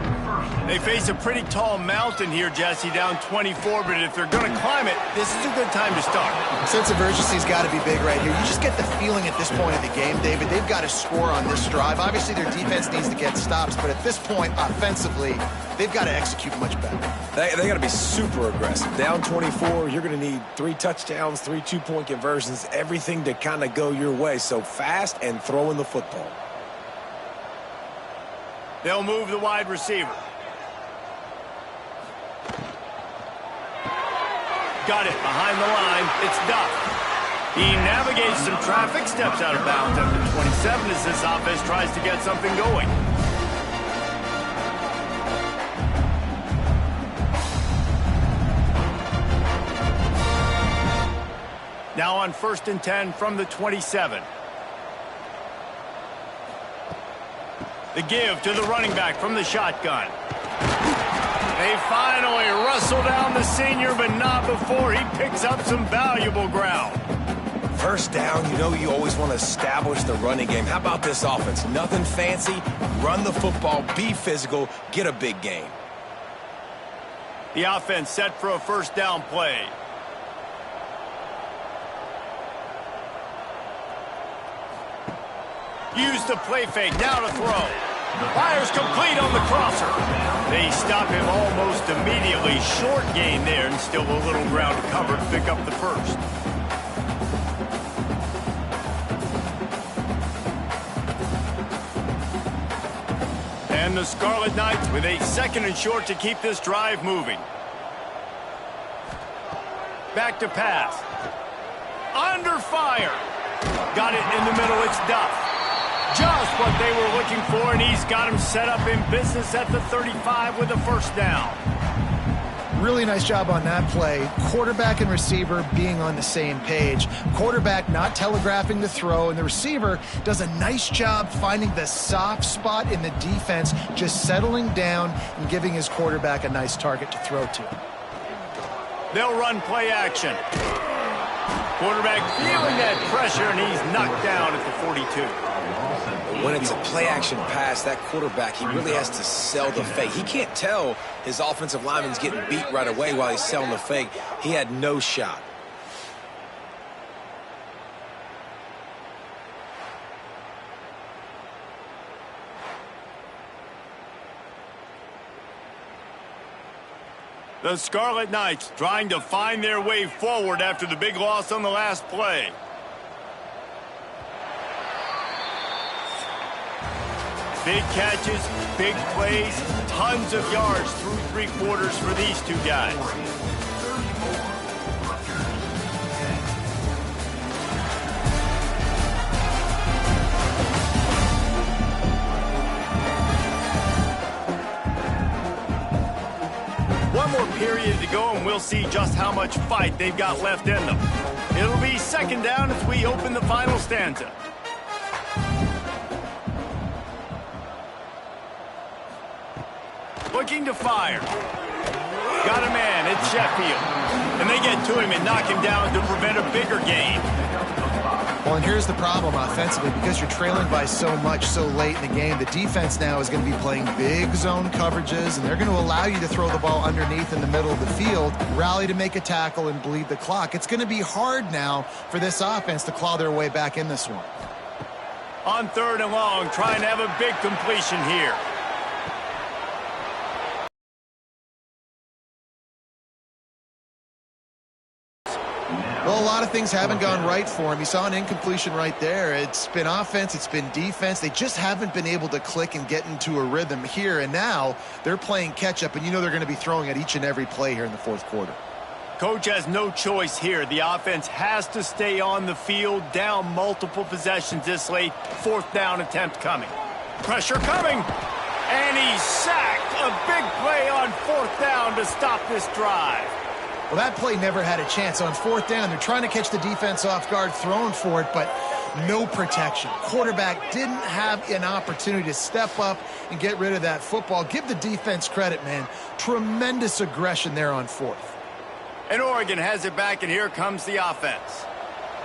They face a pretty tall mountain here, Jesse, down 24, but if they're going to climb it, this is a good time to start. Sense of urgency's got to be big right here. You just get the feeling at this point of the game, David, they've got to score on this drive. Obviously, their defense needs to get stops, but at this point, offensively, they've got to execute much better. They got to be super aggressive. Down 24, you're going to need 3 touchdowns, 3 two-point conversions, everything to kind of go your way. So fast and throwing the football. They'll move the wide receiver. Got it behind the line. It's Duff. He navigates some traffic, steps out of bounds at the 27 as this offense tries to get something going. Now on 1st and 10 from the 27. The give to the running back from the shotgun. They finally rustle down the senior, but not before he picks up some valuable ground. First down, you know you always want to establish the running game. How about this offense? Nothing fancy. Run the football, be physical, get a big gain. The offense set for a 1st down play. Use the play fake, now to throw. Fires complete on the crosser. They stop him almost immediately. Short gain there, and still a little ground to cover to pick up the 1st. And the Scarlet Knights with a 2nd and short to keep this drive moving. Back to pass. Under fire. Got it in the middle, it's Duff. Just what they were looking for, and he's got him set up in business at the 35 with a 1st down. Really nice job on that play. Quarterback and receiver being on the same page. Quarterback not telegraphing the throw, and the receiver does a nice job finding the soft spot in the defense, just settling down and giving his quarterback a nice target to throw to. They'll run play action. Quarterback feeling that pressure, and he's knocked down at the 42. When it's a play-action pass, that quarterback, he really has to sell the fake. He can't tell his offensive lineman's getting beat right away while he's selling the fake. He had no shot. The Scarlet Knights trying to find their way forward after the big loss on the last play. Big catches, big plays, tons of yards through 3 quarters for these 2 guys. One more period to go, and we'll see just how much fight they've got left in them. It'll be 2nd down as we open the final stanza. Looking to fire. Got a man, it's Sheffield. And they get to him and knock him down to prevent a bigger gain. Well, and here's the problem offensively, because you're trailing by so much so late in the game, the defense now is going to be playing big zone coverages, and they're going to allow you to throw the ball underneath in the middle of the field, rally to make a tackle, and bleed the clock. It's going to be hard now for this offense to claw their way back in this one. On 3rd and long, trying to have a big completion here. Well, a lot of things haven't gone right for him. He saw an incompletion right there. It's been offense, it's been defense. They just haven't been able to click and get into a rhythm here. And now they're playing catch-up, and you know they're going to be throwing at each and every play here in the 4th quarter. Coach has no choice here. The offense has to stay on the field, down multiple possessions this late. 4th down attempt coming. Pressure coming. And he's sacked. A big play on 4th down to stop this drive. Well, that play never had a chance. On 4th down, they're trying to catch the defense off guard, throwing for it, but no protection. Quarterback didn't have an opportunity to step up and get rid of that football. Give the defense credit, man. Tremendous aggression there on 4th. And Oregon has it back, and here comes the offense.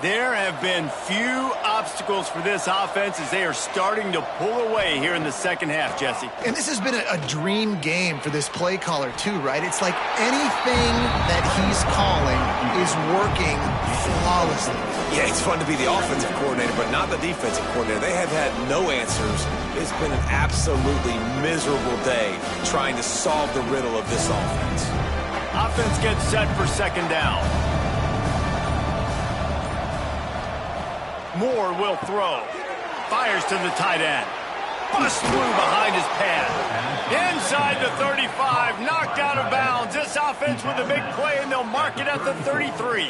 There have been few obstacles for this offense as they are starting to pull away here in the second half, Jesse. And this has been a dream game for this play caller, too, right? It's like anything that he's calling is working flawlessly. Yeah, it's fun to be the offensive coordinator, but not the defensive coordinator. They have had no answers. It's been an absolutely miserable day trying to solve the riddle of this offense. Offense gets set for 2nd down. Moore will throw. Fires to the tight end. Bust through behind his pad. Inside the 35. Knocked out of bounds. This offense with a big play, and they'll mark it at the 33.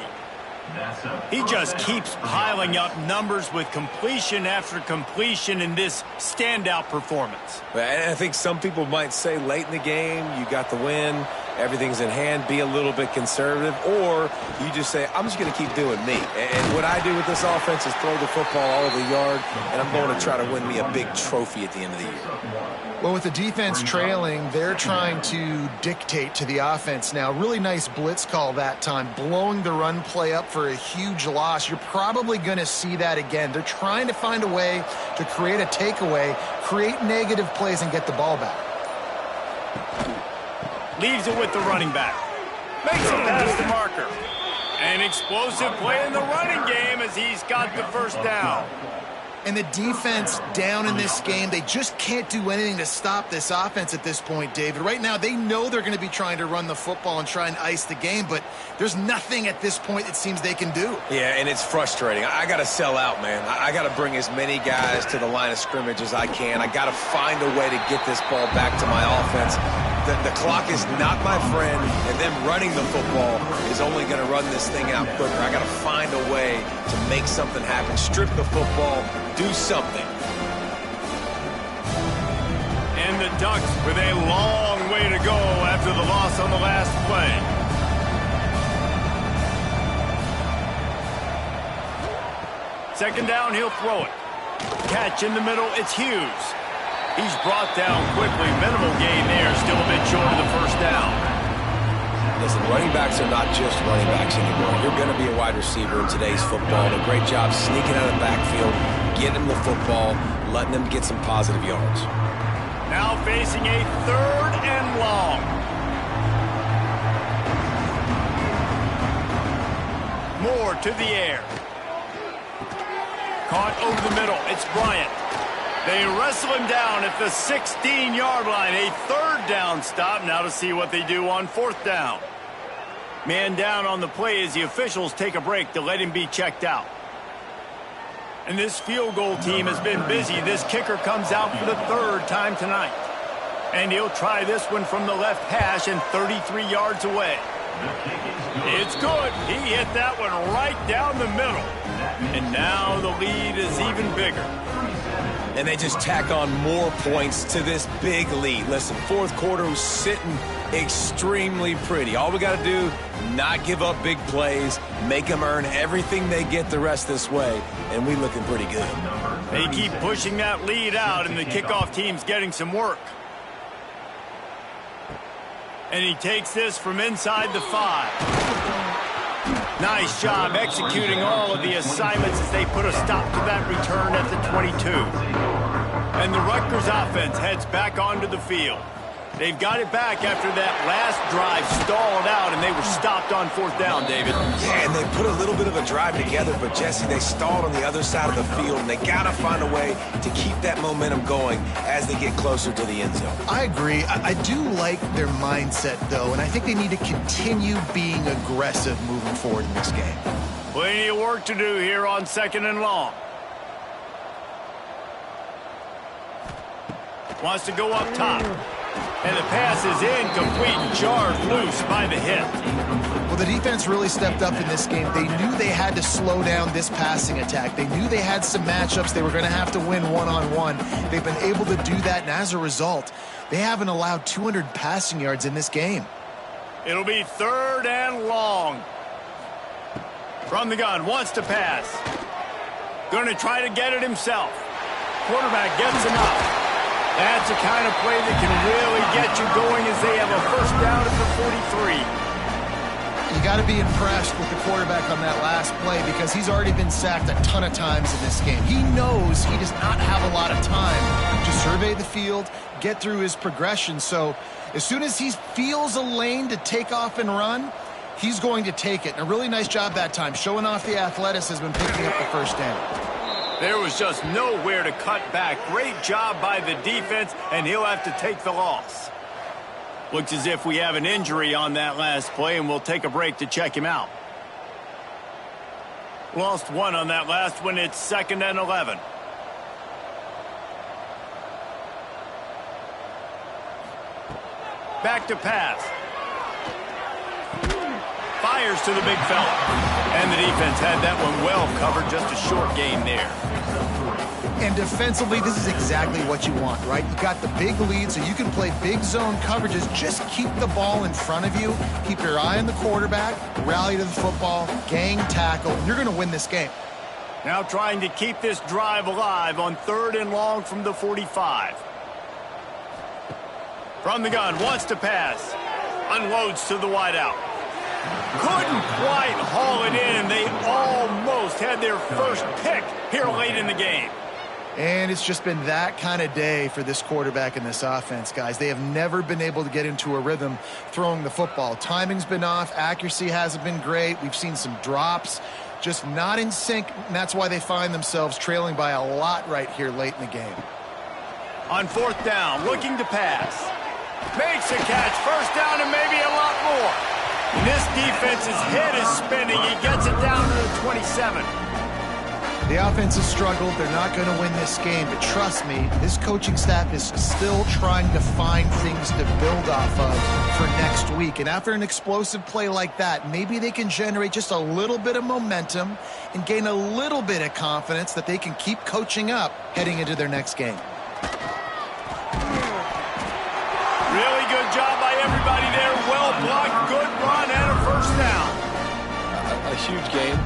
He just keeps piling up numbers with completion after completion in this standout performance. And I think some people might say late in the game, you got the win, everything's in hand, be a little bit conservative, or you just say, I'm just going to keep doing me. And what I do with this offense is throw the football all over the yard, and I'm going to try to win me a big trophy at the end of the year. Well, with the defense trailing, they're trying to dictate to the offense now. Really nice blitz call that time, blowing the run play up for a huge loss. You're probably going to see that again. They're trying to find a way to create a takeaway, create negative plays, and get the ball back. Leaves it with the running back. Makes it past the marker. An explosive play in the running game as he's got the 1st down. And the defense down in this game, they just can't do anything to stop this offense at this point, David. Right now, they know they're going to be trying to run the football and try and ice the game, but there's nothing at this point it seems they can do. Yeah, and it's frustrating. I got to sell out, man. I got to bring as many guys to the line of scrimmage as I can. I got to find a way to get this ball back to my offense. The clock is not my friend, and them running the football is only going to run this thing out quicker. I got to find a way to make something happen. Strip the football, do something. And the Ducks with a long way to go after the loss on the last play. Second down, he'll throw it. Catch in the middle, it's Hughes. He's brought down quickly. Minimal gain there, still a bit short of the 1st down. Listen, running backs are not just running backs anymore. You're going to be a wide receiver in today's football. A great job sneaking out of the backfield, getting him the football, letting him get some positive yards. Now facing a 3rd and long. Moore to the air. Caught over the middle. It's Bryant. They wrestle him down at the 16-yard line. A 3rd down stop. Now to see what they do on 4th down. Man down on the play as the officials take a break to let him be checked out. And this field goal team has been busy. This kicker comes out for the 3rd time tonight. And he'll try this one from the left hash and 33 yards away. It's good. He hit that one right down the middle. And now the lead is even bigger. And they just tack on more points to this big lead. Listen, 4th quarter was sitting extremely pretty. All we got to do, not give up big plays, make them earn everything they get the rest this way, and we looking pretty good. They keep pushing that lead out, and the kickoff team's getting some work. And he takes this from inside the 5. Nice job executing all of the assignments as they put a stop to that return at the 22. And the Rutgers offense heads back onto the field. They've got it back after that last drive stalled out, and they were stopped on 4th down, David. Yeah, and they put a little bit of a drive together, but, Jesse, they stalled on the other side of the field, and they got to find a way to keep that momentum going as they get closer to the end zone. I agree. I do like their mindset, though, and I think they need to continue being aggressive moving forward in this game. Plenty of work to do here on 2nd and long. Wants to go up top. And the pass is incomplete and jarred loose by the hip. Well, the defense really stepped up in this game. They knew they had to slow down this passing attack. They knew they had some matchups they were going to have to win one-on-one. They've been able to do that, and as a result, they haven't allowed 200 passing yards in this game. It'll be 3rd and long. From the gun, wants to pass. Going to try to get it himself. Quarterback gets enough. That's the kind of play that can really get you going as they have a 1st down at the 43. You got to be impressed with the quarterback on that last play because he's already been sacked a ton of times in this game. He knows he does not have a lot of time to survey the field, get through his progression. So as soon as he feels a lane to take off and run, he's going to take it. And a really nice job that time, showing off the athleticism and picking up the 1st down. There was just nowhere to cut back. Great job by the defense, and he'll have to take the loss. Looks as if we have an injury on that last play, and we'll take a break to check him out. Lost 1 on that last one. It's 2nd and 11. Back to pass. Fires to the big fella. And the defense had that one well covered. Just a short gain there. And defensively, this is exactly what you want, right? You got the big lead, so you can play big zone coverages. Just keep the ball in front of you. Keep your eye on the quarterback. Rally to the football. Gang tackle. You're going to win this game. Now trying to keep this drive alive on 3rd and long from the 45. From the gun, wants to pass. Unloads to the wideout. Couldn't quite haul it in, and they almost had their 1st pick here late in the game. And it's just been that kind of day for this quarterback and this offense, guys. They have never been able to get into a rhythm throwing the football. Timing's been off. Accuracy hasn't been great. We've seen some drops. Just not in sync, and that's why they find themselves trailing by a lot right here late in the game. On 4th down, looking to pass. Makes a catch. 1st down and maybe a lot more. And this defense's head is spinning. He gets it down to the 27. The offense has struggled. They're not going to win this game. But trust me, this coaching staff is still trying to find things to build off of for next week. And after an explosive play like that, maybe they can generate just a little bit of momentum and gain a little bit of confidence that they can keep coaching up heading into their next game. Really good job by everybody there. Well blocked, good run, and a 1st down. A huge game.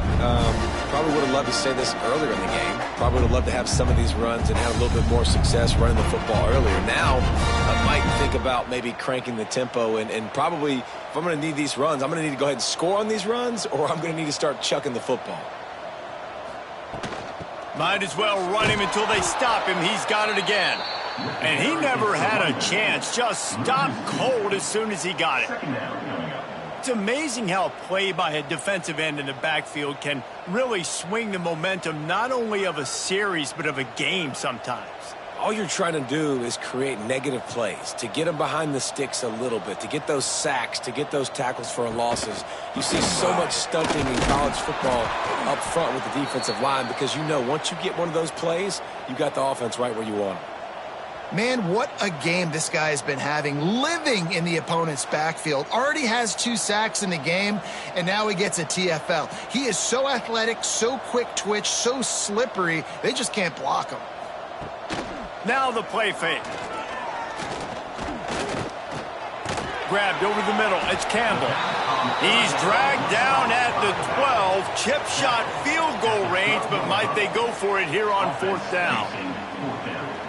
Probably would have loved to say this earlier in the game. Probably would have loved to have some of these runs and have a little bit more success running the football earlier. Now, I might think about maybe cranking the tempo and probably, if I'm going to need these runs, I'm going to need to go ahead and score on these runs, or I'm going to need to start chucking the football. Might as well run him until they stop him. He's got it again. And he never had a chance. Just stopped cold as soon as he got it. It's amazing how a play by a defensive end in the backfield can really swing the momentum not only of a series but of a game sometimes. All you're trying to do is create negative plays, to get them behind the sticks a little bit, to get those sacks, to get those tackles for losses. You see so much stunting in college football up front with the defensive line because you know once you get one of those plays, you got the offense right where you want it. Man, what a game this guy has been having, living in the opponent's backfield. Already has 2 sacks in the game, and now he gets a TFL. He is so athletic, so quick twitch, so slippery, they just can't block him. Now the play fake. Grabbed over the middle. It's Campbell. He's dragged down at the 12. Chip shot field goal range, but might they go for it here on 4th down?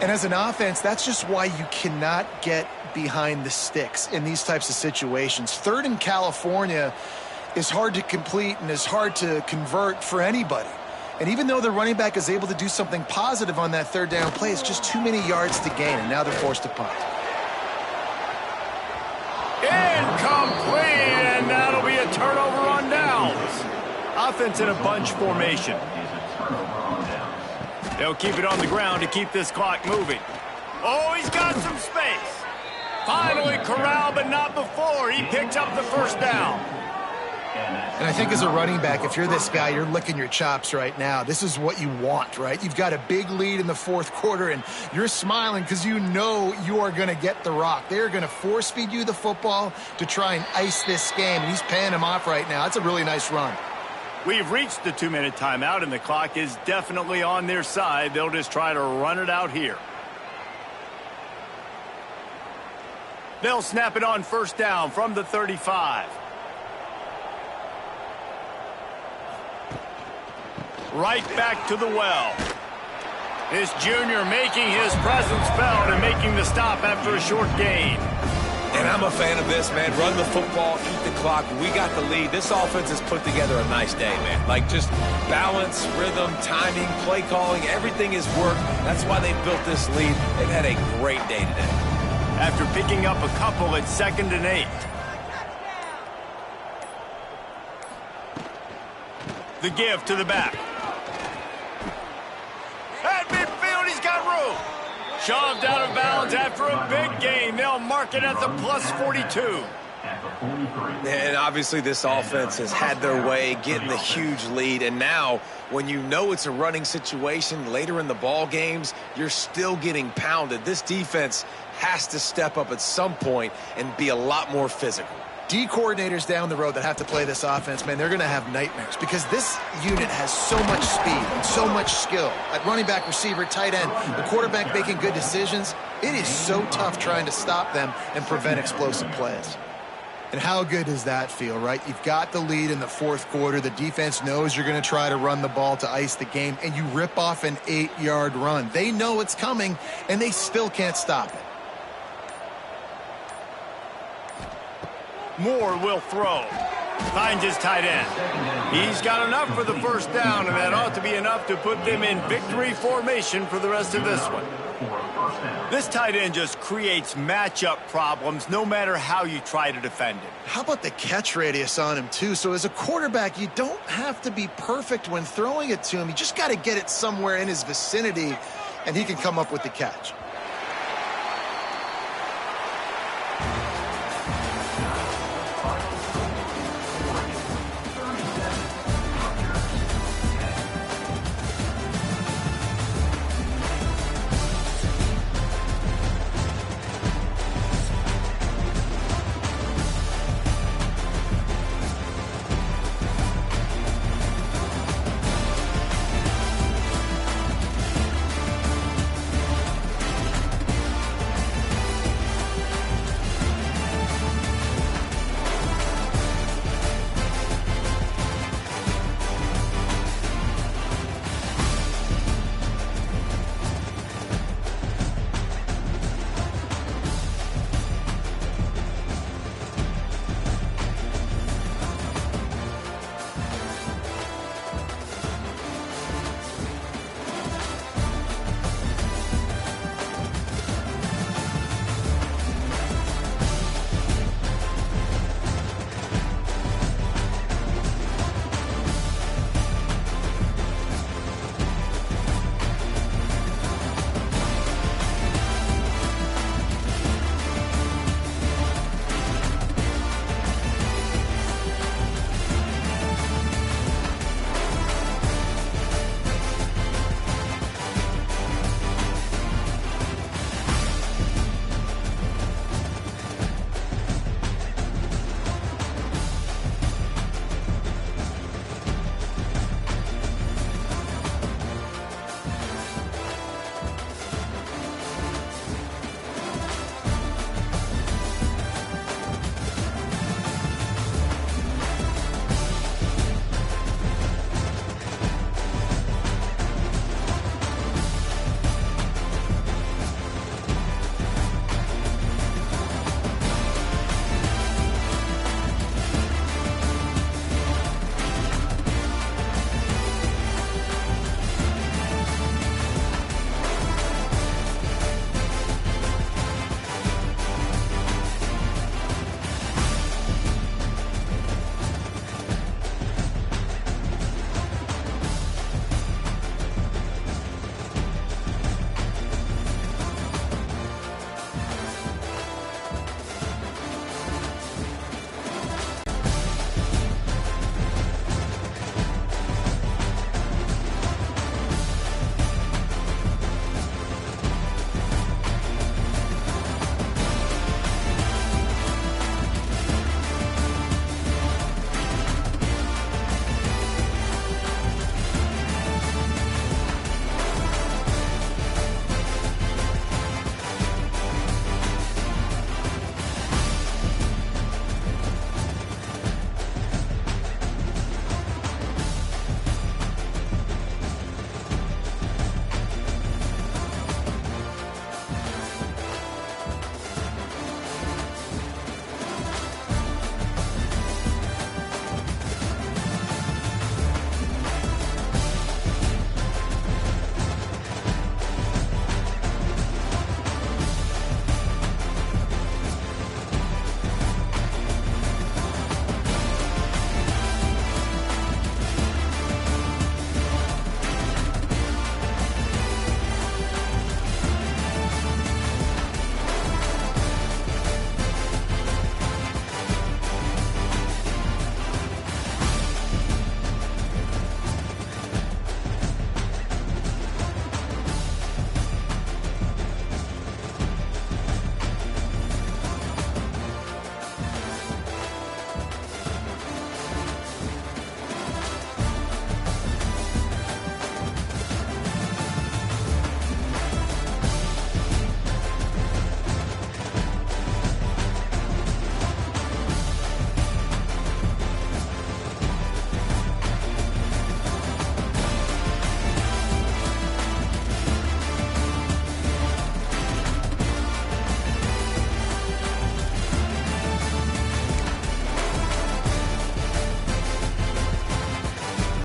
And as an offense, that's just why you cannot get behind the sticks in these types of situations. 3rd in California is hard to complete and is hard to convert for anybody. And even though the running back is able to do something positive on that 3rd down play, it's just too many yards to gain, and now they're forced to punt. Incomplete, and that'll be a turnover on downs. Offense in a bunch formation. They'll keep it on the ground to keep this clock moving. Oh, he's got some space. Finally corralled, but not before. He picks up the 1st down. And I think as a running back, if you're this guy, you're licking your chops right now. This is what you want, right? You've got a big lead in the fourth quarter, and you're smiling because you know you are going to get the rock. They're going to force feed you the football to try and ice this game. And he's paying him off right now. That's a really nice run. We've reached the 2-minute timeout, and the clock is definitely on their side. They'll just try to run it out here. They'll snap it on first down from the 35. Right back to the well. This junior making his presence felt and making the stop after a short gain. And I'm a fan of this, man. Run the football, eat the clock. We got the lead. This offense has put together a nice day, man. Like, just balance, rhythm, timing, play calling, everything has worked. That's why they built this lead. They've had a great day today. After picking up a couple at 2nd and 8. The give to the back. At midfield, he's got room. Shoved out of bounds after a big gain. They'll mark it at the plus 42. And obviously this offense has had their way, getting the huge lead. And now, when you know it's a running situation later in the ball games, you're still getting pounded. This defense has to step up at some point and be a lot more physical. D coordinators down the road that have to play this offense, man, they're going to have nightmares because this unit has so much speed and so much skill. At running back, receiver, tight end, the quarterback making good decisions, it is so tough trying to stop them and prevent explosive plays. And how good does that feel, right? You've got the lead in the fourth quarter. The defense knows you're going to try to run the ball to ice the game, and you rip off an 8-yard run. They know it's coming, and they still can't stop it. Moore will throw. Finds his tight end. He's got enough for the first down, and that ought to be enough to put them in victory formation for the rest of this one. This tight end just creates matchup problems no matter how you try to defend him. How about the catch radius on him, too? So as a quarterback, you don't have to be perfect when throwing it to him. You just got to get it somewhere in his vicinity, and he can come up with the catch.